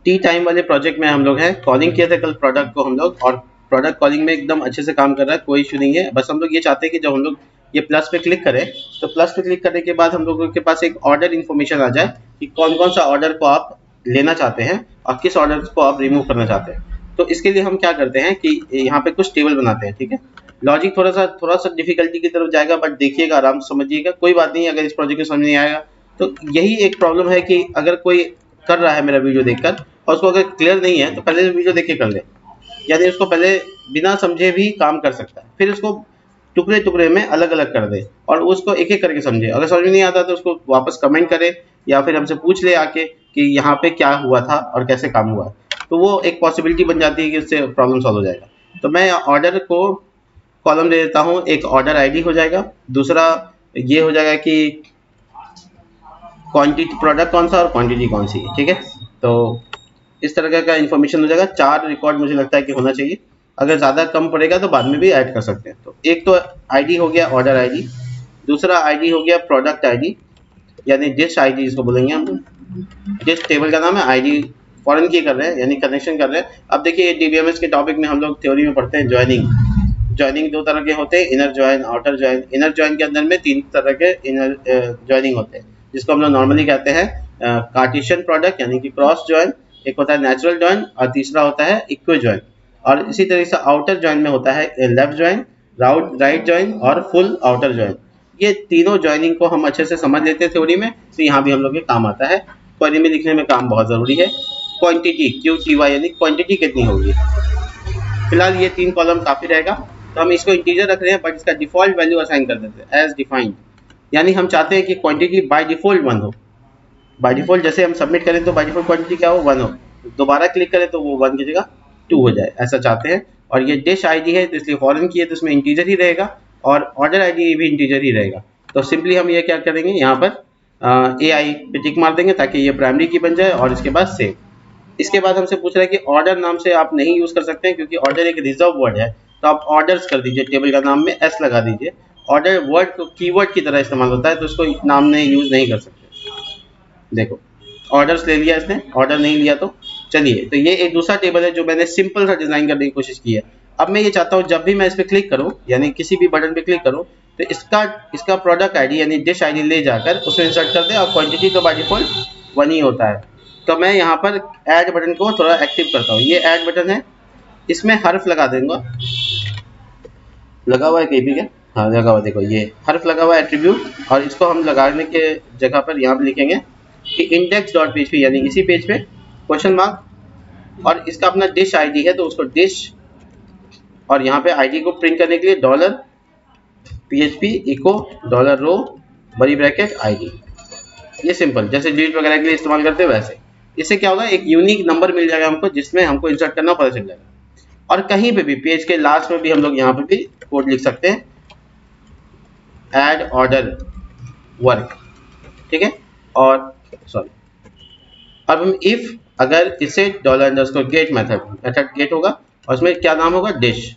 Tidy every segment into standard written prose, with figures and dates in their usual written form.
T time वाले project में हम लोग हैं, कॉलिंग किया था कल प्रोडक्ट को हम लोग, और प्रोडक्ट कॉलिंग में एकदम अच्छे से काम कर रहा है, कोई इशू नहीं है। बस हम लोग ये चाहते हैं कि जब हम लोग ये प्लस पे क्लिक करें तो प्लस पे क्लिक करने के बाद हम लोगों के पास एक ऑर्डर इन्फॉर्मेशन आ जाए कि कौन कौन सा ऑर्डर को आप लेना चाहते हैं और किस ऑर्डर को आप रिमूव करना चाहते हैं। तो इसके लिए हम क्या करते हैं कि यहाँ पे कुछ टेबल बनाते हैं, ठीक है। लॉजिक थोड़ा सा डिफिकल्टी की तरफ जाएगा, बट देखिएगा, आराम से समझिएगा, कोई बात नहीं। अगर इस प्रोजेक्ट में समझ नहीं आएगा तो यही एक प्रॉब्लम है कि अगर कोई कर रहा है मेरा वीडियो देखकर और उसको अगर क्लियर नहीं है तो पहले वीडियो देख के कर ले, यानी उसको पहले बिना समझे भी काम कर सकता है, फिर उसको टुकड़े टुकड़े में अलग अलग कर दे और उसको एक एक करके समझे। अगर समझ नहीं आता तो उसको वापस कमेंट करे या फिर हमसे पूछ ले आके कि यहाँ पे क्या हुआ था और कैसे काम हुआ, तो वो एक पॉसिबिलिटी बन जाती है कि उससे प्रॉब्लम सॉल्व हो जाएगा। तो मैं ऑर्डर को कॉलम दे देता हूँ, एक ऑर्डर आईडी हो जाएगा, दूसरा ये हो जाएगा कि क्वांटिटी प्रोडक्ट कौन सा और क्वांटिटी कौन सी है, ठीक है। तो इस तरह का इन्फॉर्मेशन हो जाएगा। 4 रिकॉर्ड मुझे लगता है कि होना चाहिए, अगर ज़्यादा कम पड़ेगा तो बाद में भी ऐड कर सकते हैं। तो एक तो आईडी हो गया ऑर्डर आईडी, दूसरा आईडी हो गया प्रोडक्ट आईडी, यानी डिश आईडी इसको बोलेंगे हम लोग। डिश टेबल का नाम है, आईडी फॉरेन की कर रहे हैं यानी कनेक्शन कर रहे हैं। अब देखिए डीबीएमएस के टॉपिक में हम लोग थ्योरी में पढ़ते हैं ज्वाइनिंग 2 तरह के होते हैं, inner join, outer join. Inner join के अंदर में 3 तरह के इनर ज्वाइनिंग होते हैं, जिसको हम लोग नॉर्मली कहते हैं कार्टेशियन प्रोडक्ट यानी कि क्रॉस ज्वाइन, एक होता है नेचुरल ज्वाइन और तीसरा होता है इक्व ज्वाइन। और इसी तरह से आउटर ज्वाइन में होता है लेफ्ट ज्वाइन, राइट ज्वाइन और फुल आउटर ज्वाइन। ये तीनों ज्वाइनिंग को हम अच्छे से समझ लेते हैं थ्योरी में, तो यहाँ भी हम लोग के काम आता है। क्वेरी में लिखने में काम बहुत ज़रूरी है। क्वांटिटी QTY यानी क्वांटिटी कितनी होगी, फिलहाल ये 3 कॉलम काफ़ी रहेगा। तो हम इसको इंटीजर रख रहे हैं, बट इसका डिफॉल्ट वैल्यू असाइन कर देते हैं एज डिफाइंड, यानी हम चाहते हैं कि क्वांटिटी बाय डिफॉल्ट 1 हो। बाय डिफॉल्ट जैसे हम सबमिट करें तो बाय डिफॉल्ट क्वांटिटी क्या हो, 1 हो, दोबारा क्लिक करें तो वो 1 की जगह 2 हो जाए, ऐसा चाहते हैं। और ये डिश आईडी है तो इसलिए फॉरेन की है तो इसमें इंटीजर ही रहेगा, और ऑर्डर आईडी भी इंटीजर ही रहेगा। तो सिंपली हम ये क्या करेंगे, यहाँ पर AI पे टिक मार देंगे ताकि ये प्राइमरी की बन जाए, और इसके बाद सेव। इसके बाद हमसे पूछ रहा है कि ऑर्डर नाम से आप नहीं यूज़ कर सकते हैं क्योंकि ऑर्डर एक रिजर्व वर्ड है, तो आप ऑर्डर्स कर दीजिए, टेबल का नाम में S लगा दीजिए। ऑर्डर वर्ड को कीवर्ड की तरह इस्तेमाल होता है तो उसको नाम में यूज़ नहीं कर सकते। देखो ऑर्डर्स ले लिया इसने, ऑर्डर नहीं लिया तो चलिए। तो ये एक दूसरा टेबल है जो मैंने सिंपल सा डिज़ाइन करने की कोशिश की है। अब मैं ये चाहता हूँ जब भी मैं इस पर क्लिक करूँ, यानी किसी भी बटन पे क्लिक करूँ, तो इसका प्रोडक्ट आईडी यानी डिश आईडी ले जाकर उसमें इंसर्ट कर दे, और क्वांटिटी तो बाय डिफॉल्ट 1 ही होता है। तो मैं यहाँ पर ऐड बटन को थोड़ा एक्टिव करता हूँ। ये ऐड बटन है, इसमें हर्फ लगा दूंगा, लगा हुआ है कहीं भी क्या, हाँ लगा हुआ, देखो ये हर्फ लगा हुआ है एट्रीब्यूट, और इसको हम लगाने के जगह पर यहाँ पर लिखेंगे कि index.php यानी इसी पेज पे क्वेश्चन मार्क, और इसका अपना डिश आईडी है तो उसको डिश, और यहाँ पे आईडी को प्रिंट करने के लिए $PHP इको $रो बड़ी ब्रैकेट आईडी। ये सिंपल जैसे डिलीट वगैरह के लिए इस्तेमाल करते हैं वैसे। इससे क्या होगा, एक यूनिक नंबर मिल जाएगा हमको जिसमें हमको इंसर्ट करना पता चल जाएगा। और कहीं पे भी पेज के लास्ट में भी हम लोग यहाँ पे भी कोड लिख सकते हैं, ऐड ऑर्डर वर्क, ठीक है। और सॉरी, अब हम इफ अगर इसे $_गेट मेथड गेट होगा और उसमें क्या नाम होगा, डिश।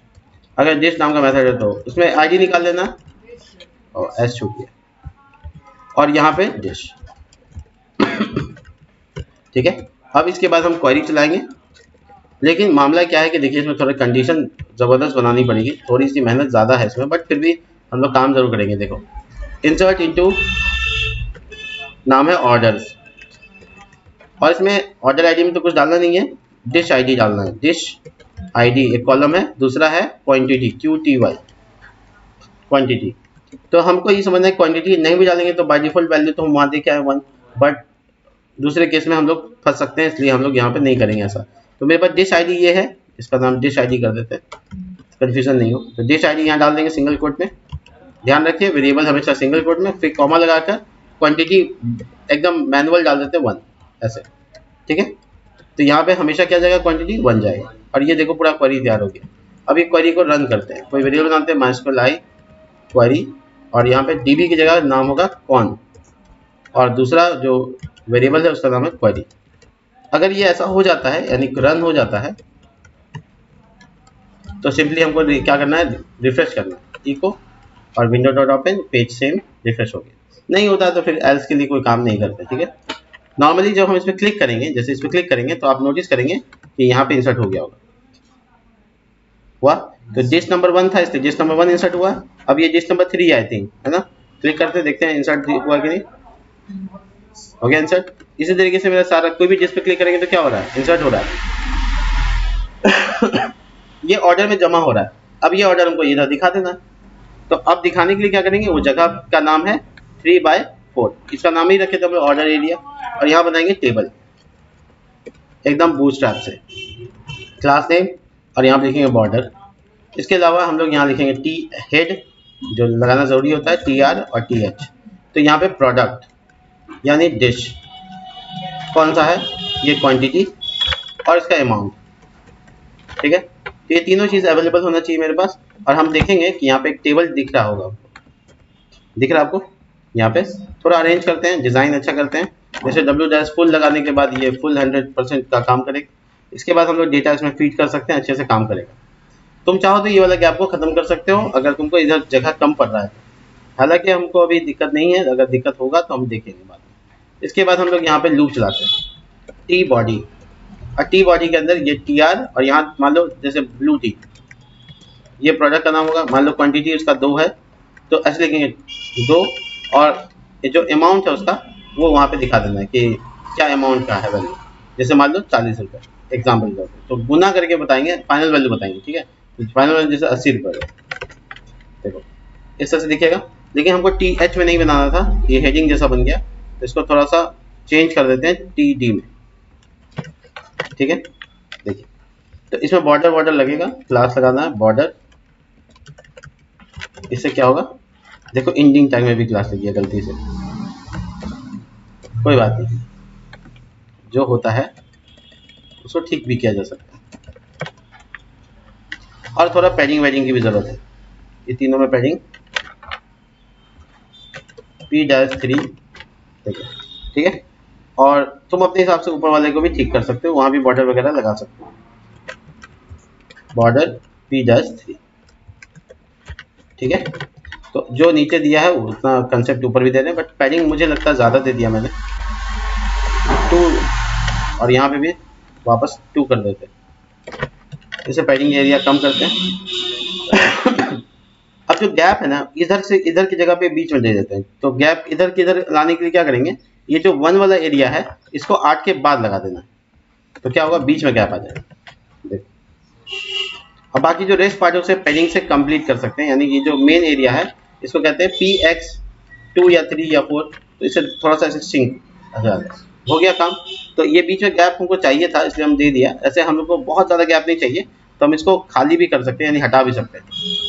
अगर डिश नाम का मेथड है तो उसमें आईडी निकाल लेना, और एस छूट गया, और यहाँ पे डिश, ठीक है। अब इसके बाद हम क्वेरी चलाएंगे, लेकिन मामला क्या है कि देखिए इसमें थोड़ा कंडीशन ज़बरदस्त बनानी पड़ेगी, थोड़ी सी मेहनत ज़्यादा है इसमें, बट फिर भी हम लोग काम जरूर करेंगे। देखो इंसर्ट इनटू नाम है ऑर्डर्स, और इसमें ऑर्डर आईडी में तो कुछ डालना नहीं है, डिश आईडी डालना है। डिश आईडी एक कॉलम है, दूसरा है क्वांटिटी QTY क्वांटिटी। तो हमको ये समझना है क्वांटिटी नहीं भी डालेंगे तो बाय डिफॉल्ट वैल्यू तो हम वहाँ देखे हैं 1, बट दूसरे केस में हम लोग फंस सकते हैं, इसलिए हम लोग यहाँ पे नहीं करेंगे ऐसा। तो मेरे पास डिश आईडी ये है, इसका नाम डिश आईडी कर देते हैं, कन्फ्यूजन नहीं हो। तो डिश आईडी यहाँ डाल देंगे सिंगल कोट में, ध्यान रखिए वेरिएबल हमेशा सिंगल कोट में, फिर कॉमा लगाकर क्वांटिटी एकदम मैनुअल डाल देते हैं 1 ऐसे, ठीक है। तो यहाँ पे हमेशा क्या जाएगा, क्वांटिटी 1 जाएगा। और ये देखो पूरा क्वेरी तैयार हो गया। अब ये क्वेरी को रन करते हैं, कोई वेरिएबल बनाते हैं mysql क्वेरी, और यहाँ पे db की जगह नाम होगा कौन, और दूसरा जो वेरिएबल है उसका नाम है क्वेरी। अगर ये ऐसा हो जाता है यानी रन हो जाता है तो सिंपली हमको क्या करना है, रिफ्रेश करना है, इको और window dot open page same refresh हो गया। नहीं होता है तो फिर एल्स के लिए कोई काम नहीं करते, ठीक है। नॉर्मली जब हम इस पर क्लिक करेंगे, जैसे इस पर क्लिक करेंगे तो आप नोटिस करेंगे कि यहाँ पे इंसर्ट हो गया होगा, हुआ। तो डिस्क नंबर 1 था इसलिए डिस्क नंबर 1 इंसर्ट हुआ। अब ये डिस्क नंबर 3 आई थिंक, है ना। क्लिक करते देखते हैं इंसर्ट हुआ कि नहीं, हो गया इंसर्ट। इसी तरीके से मेरा सारा कोई भी डिस्क पे क्लिक करेंगे तो क्या हो रहा है, इंसर्ट हो रहा है। ये ऑर्डर में जमा हो रहा है। अब ये ऑर्डर हमको इधर दिखा देना। तो अब दिखाने के लिए क्या करेंगे, वो जगह का नाम है 3/4, इसका नाम ही रखे तो हम ऑर्डर एरिया, और यहाँ बनाएंगे टेबल एकदम बूटस्ट्रैप से, क्लास नेम, और यहाँ पे लिखेंगे बॉर्डर। इसके अलावा हम लोग यहाँ लिखेंगे टी हेड, जो लगाना ज़रूरी होता है, TR और TH। तो यहाँ पे प्रोडक्ट यानी डिश कौन सा है, ये क्वांटिटी और इसका अमाउंट, ठीक है। तो ये तीनों चीज़ अवेलेबल होना चाहिए मेरे पास। और हम देखेंगे कि यहाँ पे एक टेबल दिख रहा होगा, दिख रहा है आपको। यहाँ पे थोड़ा अरेंज करते हैं, डिज़ाइन अच्छा करते हैं। जैसे W' फुल लगाने के बाद ये फुल 100% का काम करेगा। इसके बाद हम लोग डेटा इसमें फीड कर सकते हैं, अच्छे से काम करेगा। तुम चाहो तो ये वाला गैप को ख़त्म कर सकते हो अगर तुमको इधर जगह कम पड़ रहा है। हालांकि हमको अभी दिक्कत नहीं है, अगर दिक्कत होगा तो हम देखेंगे बाद में। इसके बाद हम लोग यहाँ पे लूप चलाते हैं, टी बॉडी, और टी बॉडी के अंदर ये TR, और यहाँ मान लो जैसे ब्लू टी, ये प्रोडक्ट का नाम होगा। मान लो क्वांटिटी उसका 2 है तो ऐसे लिखेंगे 2, और ये जो अमाउंट है उसका वो वहाँ पे दिखा देना है कि क्या अमाउंट का है वैल्यू। जैसे मान लो 40 रुपये एग्जाम्पल के तौर पर, तो गुना करके बताएंगे, फाइनल वैल्यू बताएंगे, ठीक है। तो फाइनल वैल्यू जैसे 80 रुपये, देखो इस तरह से दिखेगा। लेकिन हमको TH में नहीं बनाना था, ये हेडिंग जैसा बन गया, तो इसको थोड़ा सा चेंज कर देते हैं TD में, ठीक है। देखिए तो इसमें बॉर्डर लगेगा, क्लास लगाना है बॉर्डर। इससे क्या होगा, देखो इंडिंग टैग में भी क्लास लगी है गलती से, कोई बात नहीं, जो होता है उसको ठीक भी किया जा सकता है। और थोड़ा पैडिंग वैडिंग की भी ज़रूरत है, ये तीनों में पैडिंग P-3, ठीक है। और तुम अपने हिसाब से ऊपर वाले को भी ठीक कर सकते हो, वहाँ भी बॉर्डर वगैरह लगा सकते हो, बॉर्डर P-3, ठीक है। तो जो नीचे दिया है उतना कंसेप्ट ऊपर भी दे रहे हैं, बट पैडिंग मुझे लगता है ज़्यादा दे दिया मैंने, 2, और यहाँ पे भी वापस 2 कर देते हैं, इसे पैडिंग एरिया कम करते हैं। अब जो गैप है ना, इधर से इधर की जगह पे बीच में दे देते हैं। तो गैप इधर किधर लाने के लिए क्या करेंगे, ये जो 1 वाला एरिया है इसको 8 के बाद लगा देना, तो क्या होगा, बीच में गैप आ जाएगा। देखो अब बाकी जो रेस्ट पार्ट है उसे पैडिंग से कंप्लीट कर सकते हैं, यानी ये जो मेन एरिया है इसको कहते हैं PX2 या 3 या 4, तो इसे थोड़ा सा ऐसे सिंक हो गया काम। तो ये बीच में गैप हमको चाहिए था इसलिए हम दे दिया। ऐसे हम लोग को बहुत ज़्यादा गैप नहीं चाहिए, तो हम इसको खाली भी कर सकते हैं, यानी हटा भी सकते हैं।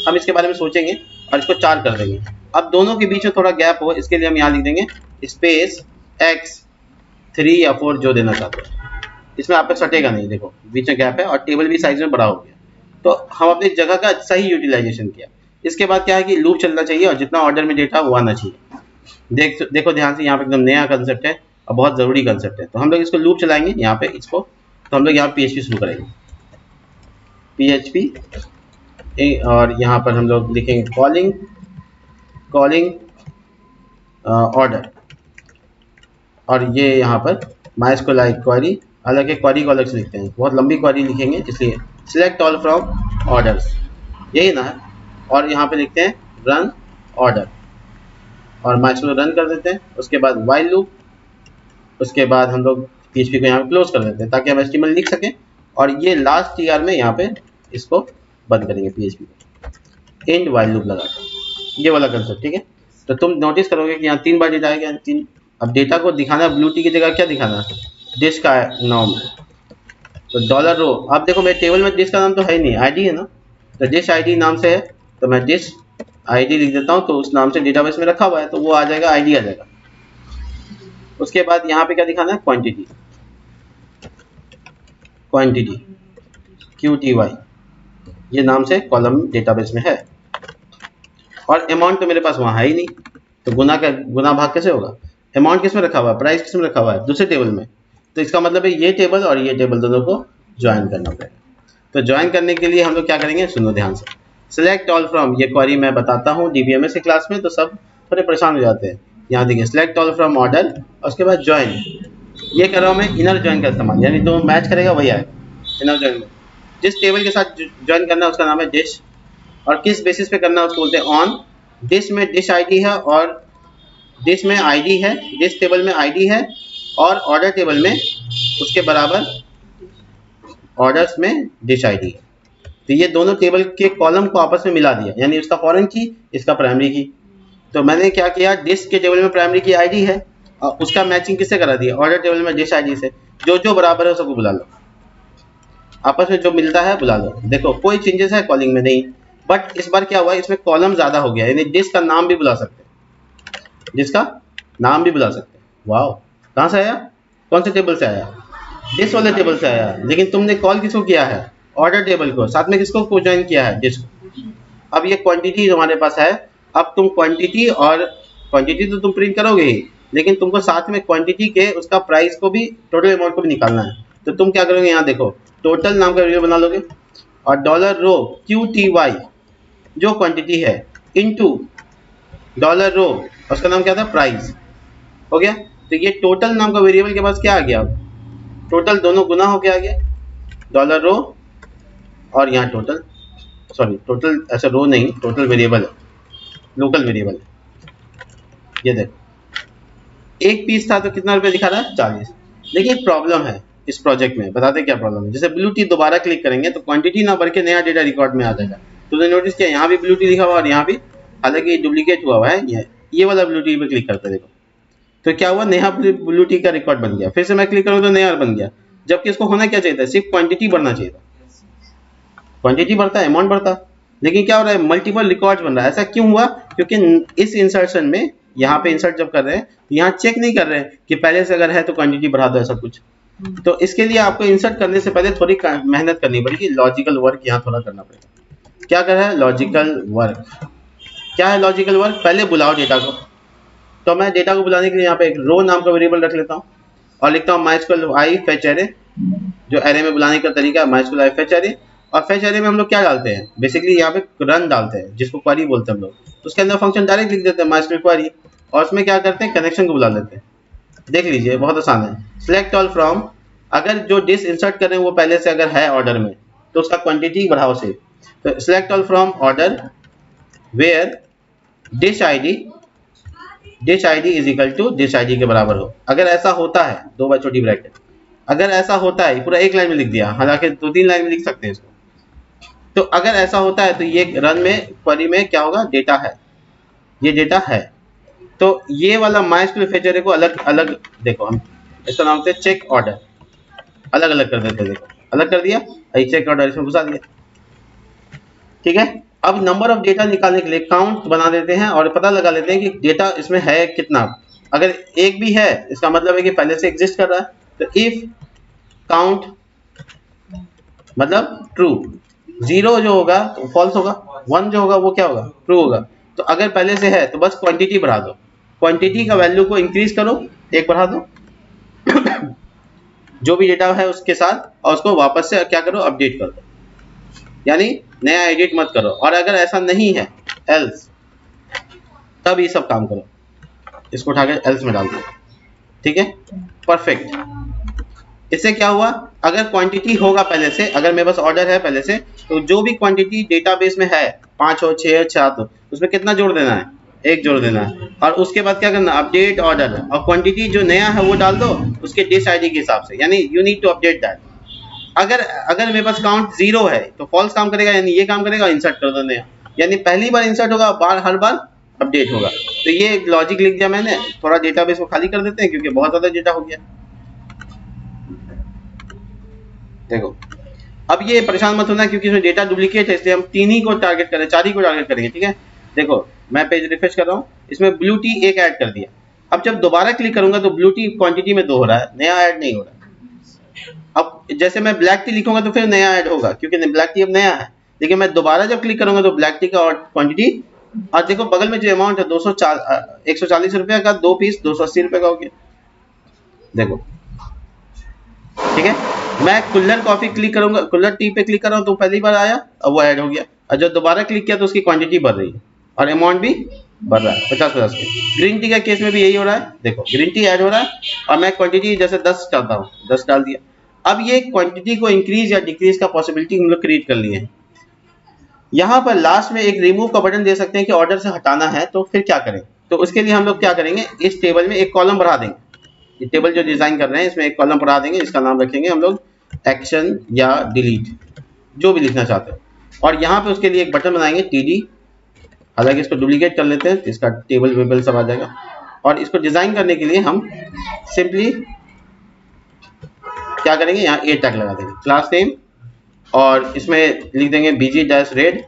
हम इसके बारे में सोचेंगे और इसको 4 कर देंगे। अब दोनों के बीच में थोड़ा गैप हो, इसके लिए हम यहाँ लिख देंगे स्पेस X3 या 4 जो देना चाहते हैं। इसमें आप पे सटेगा नहीं, देखो बीच में गैप है और टेबल भी साइज में बड़ा हो गया। तो हम अपनी जगह का सही यूटिलाइजेशन किया। इसके बाद क्या है कि लूप चलना चाहिए और जितना ऑर्डर में डेटा वो आना चाहिए। देखो ध्यान से, यहाँ पे एकदम नया कंसेप्ट है और बहुत ज़रूरी कंसेप्ट है। तो हम लोग इसको लूप चलाएंगे यहाँ पे इसको, तो हम लोग यहाँ PHP शुरू करेंगे, PHP, और यहाँ पर हम लोग लिखेंगे कॉलिंग ऑर्डर, और ये यहाँ पर MySQL क्वेरी, हालांकि क्वेरी को अलग से लिखते हैं, बहुत लंबी क्वेरी लिखेंगे इसलिए सिलेक्ट ऑल फ्रॉम ऑर्डर्स, यही ना है। और यहाँ पे लिखते हैं रन ऑर्डर, और MySQL रन कर देते हैं। उसके बाद वाइल लूप, उसके बाद हम लोग PHP को यहाँ पे क्लोज कर देते हैं ताकि हम HTML लिख सकें। और ये लास्ट TR में यहाँ पे इसको बंद करेंगे PHP को, एंड वाइल लूप लगा कर, ये वाला कंसेप्ट, ठीक है। तो तुम नोटिस करोगे कि यहाँ 3 बार डेटा आएगा, 3। अब डेटा को दिखाना ब्लू टी की जगह क्या दिखाना, डिश का नाम, तो $रो। अब देखो मेरे टेबल में डिश का नाम तो है ही नहीं, ID है ना, तो डिश ID नाम से है, तो मैं डिश ID लिख देता हूँ, तो उस नाम से डेटाबेस में रखा हुआ है, तो वो आ जाएगा, ID आ जाएगा। उसके बाद यहाँ पे क्या दिखाना है, क्वांटिटी QTY, ये नाम से कॉलम डेटाबेस में है। और अमाउंट तो मेरे पास वहाँ है ही नहीं, तो गुना भाग कैसे होगा, अमाउंट किस में रखा हुआ है, प्राइस किस में रखा हुआ है, दूसरे टेबल में। तो इसका मतलब है ये टेबल और ये टेबल दोनों को ज्वाइन करना पड़ेगा। तो ज्वाइन करने के लिए हम लोग क्या करेंगे, सुनो ध्यान से, सिलेक्ट ऑल फ्रॉम, ये क्वेरी मैं बताता हूँ DBMS की क्लास में, तो सब थोड़े परेशान हो जाते हैं। यहाँ देखिए सिलेक्ट ऑल फ्रॉम ऑर्डर, और उसके बाद ज्वाइन, ये कर रहा हूँ मैं इनर ज्वाइन का इस्तेमाल, यानी जो मैच करेगा वही आएगा इनर ज्वाइन में। जिस टेबल के साथ ज्वाइन करना है उसका नाम है डिश, और किस बेसिस पे करना है उसको बोलते हैं ऑन। डिश में डिश आईडी है और डिश में आईडी है, डिश टेबल में आईडी है और ऑर्डर टेबल में उसके बराबर ऑर्डर्स में डिश आईडी है। तो ये दोनों टेबल के कॉलम को आपस में मिला दिया, यानी उसका फॉरेन की इसका प्राइमरी की। तो मैंने क्या किया, डिश के टेबल में प्राइमरी की आईडी है और उसका मैचिंग किससे करा दिया, ऑर्डर टेबल में डिश आईडी से। जो जो बराबर है सबको बुला लो, आपस में जो मिलता है बुला लो। देखो कोई चेंजेस है कॉलिंग में नहीं, बट इस बार क्या हुआ, इसमें कॉलम ज्यादा हो गया, यानी डिश का नाम भी बुला सकते हैं, डिश का नाम भी बुला सकते हैं। वाओ, कहाँ से आया, कौन से टेबल से आया, डिश वाले टेबल से आया। लेकिन तुमने कॉल किसको किया है, ऑर्डर टेबल को, साथ में किसको को ज्वाइन किया है, डिश को। अब ये क्वांटिटी हमारे पास है, अब तुम क्वांटिटी और क्वांटिटी तो तुम प्रिंट करोगे ही, लेकिन तुमको साथ में क्वांटिटी के उसका प्राइस को भी, टोटल अमाउंट को भी निकालना है। तो तुम क्या करोगे, यहाँ देखो टोटल नाम का वेरिएबल बना लोगे और डॉलर रो QTY जो क्वांटिटी है इनटू डॉलर रो, उसका नाम क्या था, प्राइस, हो गया। तो ये टोटल नाम का वेरिएबल के पास क्या आ गया, टोटल दोनों गुना होके आ गया, डॉलर रो और यहाँ टोटल, सॉरी टोटल ऐसा रो नहीं, टोटल वेरिएबल है, लोकल वेरिएबल है। ये देखो एक पीस था तो कितना रुपया दिखा रहा है, 40। लेकिन एक प्रॉब्लम है इस प्रोजेक्ट में, बताते क्या प्रॉब्लम है। जैसे ब्लू टी दोबारा क्लिक करेंगे तो क्वांटिटी ना बढ़ के नया डेटा रिकॉर्ड में आ जाएगा। तुमने नोटिस किया यहाँ भी ब्लू टी लिखा हुआ और यहाँ भी, हालांकि डुप्लीकेट हुआ है, ये वाला ब्लू टी पे क्लिक करते देखो, तो क्या हुआ, नया ब्लू टी का रिकॉर्ड बन गया। फिर से मैं क्लिक करूँ तो नया बन गया, जबकि इसको होना क्या चाहिए था, सिर्फ क्वांटिटी बढ़ना चाहिए था। क्वांटिटी बढ़ता है, अमाउंट बढ़ता, लेकिन क्या हो रहा है, मल्टीपल रिकॉर्ड बन रहा है। ऐसा क्यों हुआ, क्योंकि इस इंसर्शन में, यहाँ पे इंसर्ट जब कर रहे हैं तो यहाँ चेक नहीं कर रहे हैं कि पहले से अगर है तो क्वांटिटी बढ़ा दो, ऐसा कुछ। तो इसके लिए आपको इंसर्ट करने से पहले थोड़ी मेहनत करनी पड़ेगी, लॉजिकल वर्क यहाँ थोड़ा करना पड़ेगा। क्या कर रहा है, लॉजिकल वर्क, क्या है लॉजिकल वर्क, पहले बुलाओ डेटा को। तो मैं डेटा को बुलाने के लिए यहाँ पे एक रो नाम का वेरिएबल रख लेता हूँ और लिखता हूँ MySQL आई फेच एरे, जो एरे में बुलाने का तरीका है MySQL आई फेच एरे। और फेच एरे में हम लोग क्या डालते हैं, बेसिकली यहाँ पे रन डालते हैं, जिसको क्वेरी बोलते हैं हम लोग। तो उसके अंदर फंक्शन डायरेक्ट लिख देते हैं MySQL क्वेरी, और उसमें क्या करते हैं, कनेक्शन को बुला लेते हैं। देख लीजिए बहुत आसान है, सिलेक्ट ऑल फ्रॉम, अगर जो डिश इंसर्ट कर रहे हैं वो पहले से अगर है ऑर्डर में तो उसका क्वांटिटी बढ़ाओ से। तो select all from order where dish ID is equal to dish ID के बराबर हो। अगर ऐसा होता है, 2 बार छोटी ब्रैकेट, अगर ऐसा होता है, पूरा एक लाइन में लिख दिया, हालांकि 2-3 लाइन में लिख सकते हैं इसको। तो अगर ऐसा होता है तो ये रन में क्वेरी में क्या होगा, डेटा है, ये डेटा है। तो ये वाला MySQL फेच एरे को अलग अलग, देखो हम इसका नाम से चेक ऑर्डर, अलग अलग कर देते हैं। देखो अलग कर दिया, चेक ऑर्डर इसमें घुसा दिया, ठीक है। अब नंबर ऑफ डेटा निकालने के लिए काउंट बना देते हैं और पता लगा लेते हैं कि डेटा इसमें है कितना। अगर एक भी है इसका मतलब है कि पहले से एग्जिस्ट कर रहा है। तो इफ काउंट मतलब ट्रू, 0 जो होगा तो फॉल्स होगा, 1 जो होगा वो क्या होगा, ट्रू होगा। तो अगर पहले से है तो बस क्वांटिटी बढ़ा दो, क्वांटिटी का वैल्यू को इंक्रीज करो, 1 बढ़ा दो जो भी डेटा है उसके साथ, और उसको वापस से क्या करो, अपडेट कर दो, यानी नया एडिट मत करो। और अगर ऐसा नहीं है एल्स, तब ये सब काम करो, इसको उठा कर एल्स में डाल दो, ठीक है, परफेक्ट। इससे क्या हुआ, अगर क्वांटिटी होगा पहले से, अगर मेरे पास ऑर्डर है पहले से, तो जो भी क्वांटिटी डेटाबेस में है, 5 हो 6 हो 7 हो, उसमें कितना जोड़ देना है, 1 जोड़ देना है। और उसके बाद क्या करना, अपडेट ऑर्डर, और क्वांटिटी जो नया है वो डाल दो उसके डिश आईडी के हिसाब से, यानी you need to update that. अगर मेरे पास काउंट 0 है तो फॉल्स काम करेगा, यानी ये काम करेगा, इंसर्ट कर दो नया, यानी पहली बार इंसर्ट होगा, हर बार अपडेट होगा। तो ये लॉजिक लिख दिया मैंने। थोड़ा डेटाबेस को खाली कर देते हैं क्योंकि बहुत ज्यादा डेटा हो गया। देखो अब ये परेशान मत होना क्योंकि इसमें डेटा डुप्लीकेट है, इसलिए हम 3 ही को टारगेट करें, 4 ही को टारगेट करेंगे, ठीक है। देखो मैं पेज रिफ्रेश कर रहा हूँ, इसमें ब्लू टी 1 ऐड कर दिया। अब जब दोबारा क्लिक करूंगा तो ब्लू टी क्वांटिटी में 2 हो रहा है, नया ऐड नहीं हो रहा है। अब जैसे मैं ब्लैक टी लिखूंगा तो फिर नया ऐड होगा क्योंकि ब्लैक टी अब नया है, लेकिन मैं दोबारा जब क्लिक करूंगा तो ब्लैक टी का और क्वांटिटी, और देखो बगल में जो अमाउंट है 140 रुपये का 2 पीस 280 रुपये का हो गया। देखो ठीक है, मैं कुल्लर कॉफी क्लिक करूंगा, कुल्लर टी पे क्लिक कर रहा हूँ तो पहली बार आया, अब वो ऐड हो गया, और जब दोबारा क्लिक किया तो उसकी क्वांटिटी बढ़ रही है और अमाउंट भी बढ़ रहा है 50-50 के। ग्रीन टी का केस में भी यही हो रहा है, देखो ग्रीन टी ऐड हो रहा है और मैं क्वांटिटी जैसे 10 डालता हूँ, 10 डाल दिया। अब ये क्वांटिटी को इंक्रीज या डिक्रीज का पॉसिबिलिटी हम लोग क्रिएट कर लिए हैं। यहाँ पर लास्ट में एक रिमूव का बटन दे सकते हैं कि ऑर्डर से हटाना है तो फिर क्या करें। तो उसके लिए हम लोग क्या करेंगे, इस टेबल में एक कॉलम बढ़ा देंगे। ये टेबल जो डिजाइन कर रहे हैं इसमें एक कॉलम बढ़ा देंगे, इसका नाम रखेंगे हम लोग एक्शन या डिलीट, जो भी लिखना चाहते हो। और यहाँ पे उसके लिए एक बटन बनाएंगे टीडी, हालांकि इसको डुप्लीकेट कर लेते हैं, इसका टेबल वेबल सब आ जाएगा। और इसको डिजाइन करने के लिए हम सिंपली क्या करेंगे, यहाँ ए टैग लगा देंगे क्लास नेम, और इसमें लिख देंगे BG dash red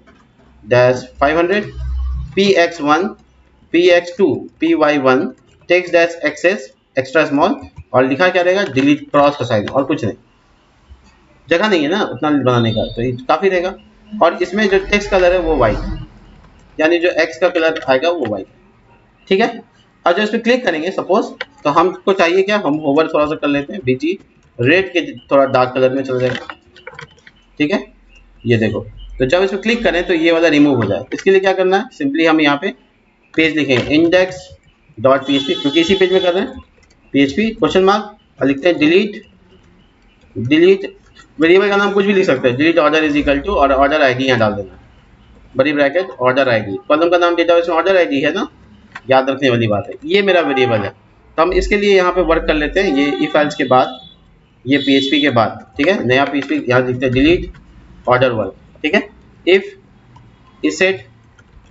dash 500 px1 px2 py1 text dash XS extra small, और लिखा क्या रहेगा डिलीट क्रॉस का साइन, और कुछ नहीं, जगह नहीं है ना उतना बनाने का तो ये काफी रहेगा। और इसमें जो टेक्स्ट कलर है वो वाइट, यानी जो एक्स का कलर आएगा वो वाइट, ठीक है। और जब इस पर क्लिक करेंगे सपोज, तो हमको चाहिए क्या, हम होवर थोड़ा सा कर लेते हैं, बीजी रेड के थोड़ा डार्क कलर में चला जाएगा, ठीक है। ये देखो, तो जब इस पर क्लिक करें तो ये वाला रिमूव हो जाए। इसके लिए क्या करना है, सिंपली हम यहाँ पे पेज लिखेंगे इंडेक्स डॉट php, क्योंकि इसी पेज में कर रहे हैं, php क्वेश्चन मार्क, और लिखते हैं डिलीट, डिलीट वेरिएबल का नाम कुछ भी लिख सकते हैं, delete order is equal to, और ऑर्डर आईडी यहाँ डाल देना, बड़ी ब्रैकेट ऑर्डर आईडी, कॉलम का नाम डेटाबेस में ऑर्डर आईडी है ना, याद रखने वाली बात है, ये मेरा वेरिएबल है। तो हम इसके लिए यहाँ पे वर्क कर लेते हैं, ये इफ एल्स के बाद, ये php के बाद, ठीक है, नया php यहाँ लिखते हैं डिलीट ऑर्डर वर्क, ठीक है। इफ इसेट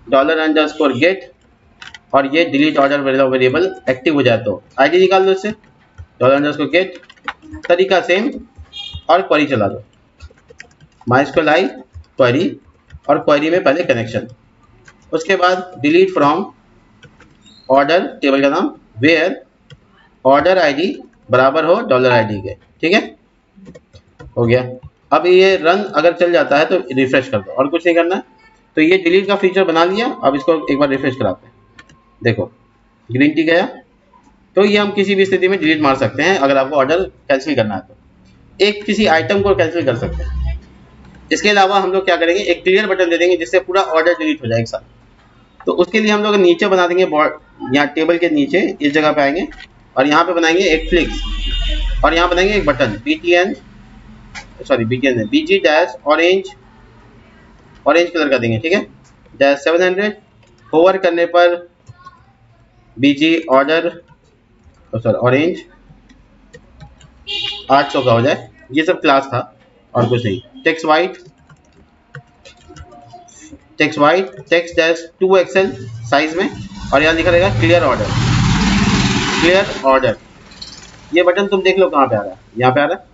$_गेट, और ये डिलीट ऑर्डर वेरिएबल एक्टिव हो जाए तो आईडी निकाल दो इससे, $_गेट, तरीका सेम, और क्वेरी चला दो, MySQL क्वेरी, और क्वेरी में पहले कनेक्शन, उसके बाद डिलीट फ्रॉम ऑर्डर टेबल का नाम वेयर ऑर्डर आईडी बराबर हो $ID के, ठीक है, हो गया। अब ये रन अगर चल जाता है तो रिफ्रेश कर दो, और कुछ नहीं करना है। तो ये डिलीट का फीचर बना लिया, अब इसको एक बार रिफ्रेश कराते हैं, देखो ग्रीन टी गया। तो ये हम किसी भी स्थिति में डिलीट मार सकते हैं, अगर आपको ऑर्डर कैंसिल करना है तो एक किसी आइटम को कैंसिल कर सकते हैं। इसके अलावा हम लोग क्या करेंगे, एक क्लियर बटन दे देंगे जिससे पूरा ऑर्डर डिलीट हो जाए एक साथ। तो उसके लिए हम लोग नीचे बना देंगे, यहाँ टेबल के नीचे इस जगह पे आएंगे, और यहाँ पे बनाएंगे एक फ्लिक्स, और यहाँ बनाएंगे एक बटन बीजी डैश ऑरेंज कलर का देंगे, ठीक है, डैश 700, होवर करने पर बीजी ऑर्डर ऑरेंज 800 का हो जाए। ये सब क्लास था और कुछ नहीं। Text white text dash 2XL size में, और यहाँ लिखा रहेगा क्लियर ऑर्डर। ये बटन तुम देख लो कहाँ पे आ रहा है, यहाँ पे आ रहा है।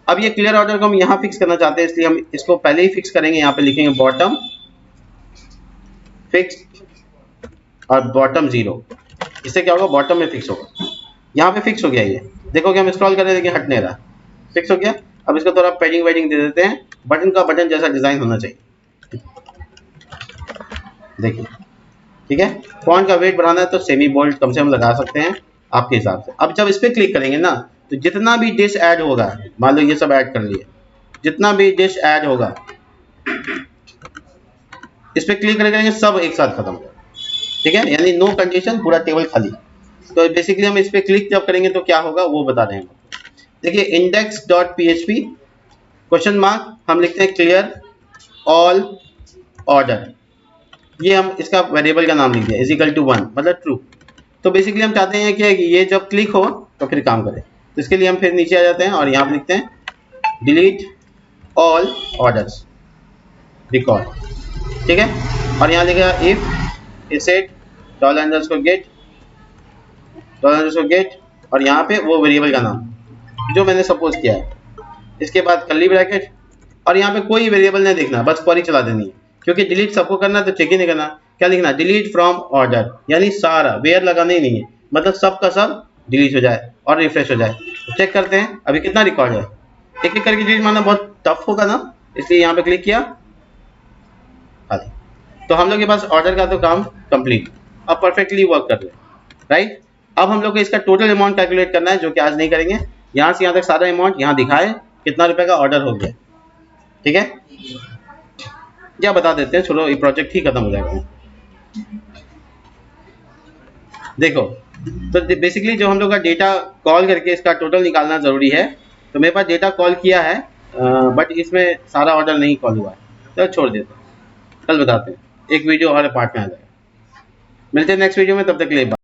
अब ये क्लियर ऑर्डर को हम यहाँ फिक्स करना चाहते हैं, इसलिए हम इसको पहले ही फिक्स करेंगे। यहाँ पे लिखेंगे बॉटम फिक्स और बॉटम 0। इससे क्या होगा, बॉटम में फिक्स होगा। यहाँ पे फिक्स हो गया, ये देखो कि हम स्क्रॉल कर रहे हैं लेकिन हट नहीं रहा, फिक्स हो गया। अब इसको थोड़ा पैडिंग वेडिंग दे देते हैं, बटन का बटन जैसा डिजाइन होना चाहिए, देखिए, ठीक है। फॉन्ट का वेट बढ़ाना है तो सेमी बोल्ड कम से कम लगा सकते हैं आपके हिसाब से। अब जब इस पर क्लिक करेंगे ना, तो जितना भी डिश ऐड होगा, मान लो ये सब ऐड कर लिए, जितना भी डिश ऐड होगा इस पर क्लिक करेंगे, सब एक साथ खत्म होगा, ठीक है, यानी नो कंडीशन, पूरा टेबल खाली। तो बेसिकली हम इस पर क्लिक जब करेंगे तो क्या होगा वो बता रहे हैं। देखिए index dot php question mark, हम लिखते हैं क्लियर ऑल ऑर्डर, ये हम इसका वेरिएबल का नाम लिख दिया इज इक्वल टू 1, मतलब ट्रू। तो बेसिकली हम चाहते हैं कि ये जब क्लिक हो तो फिर काम करे। तो इसके लिए हम फिर नीचे आ जाते हैं और यहाँ पे लिखते हैं डिलीट ऑल ऑर्डर्स रिकॉर्ड, ठीक है। और यहाँ लिखेगा इफ इसेट $_गेट, और यहाँ पे वो वेरिएबल का नाम जो मैंने सपोज किया है, इसके बाद कर्ली ब्रैकेट, और यहाँ पे कोई वेरिएबल नहीं देखना, बस क्वेरी चला देनी है, क्योंकि डिलीट सबको करना है तो चेक ही नहीं करना। क्या लिखना, डिलीट फ्रॉम ऑर्डर, यानी सारा, वेयर लगाना ही नहीं है, मतलब सब का सब डिलीट हो जाए और रिफ्रेश हो जाए। तो चेक करते हैं अभी कितना रिकॉर्ड है। एक एक करके डिलीट मारना बहुत टफ होगा ना, इसलिए यहाँ पे क्लिक किया, तो हम लोग के पास ऑर्डर का तो काम कंप्लीट, अब परफेक्टली वर्क कर रहे, राइट। अब हम लोग को इसका टोटल अमाउंट कैलकुलेट करना है, जो कि आज नहीं करेंगे। यहाँ से यहाँ तक सारा अमाउंट यहाँ दिखाए कितना रुपए का ऑर्डर हो गया, ठीक है। क्या बता देते हैं, चलो ये प्रोजेक्ट ही खत्म हो जाएगा। देखो, तो बेसिकली जो हम लोग का डेटा कॉल करके इसका टोटल निकालना ज़रूरी है। तो मेरे पास डेटा कॉल किया है, बट इसमें सारा ऑर्डर नहीं कॉल हुआ है, तो छोड़ देते हैं, कल बताते हैं, एक वीडियो और पार्ट में आ जाएगा। मिलते हैं नेक्स्ट वीडियो में, तब तक के लिए बाय।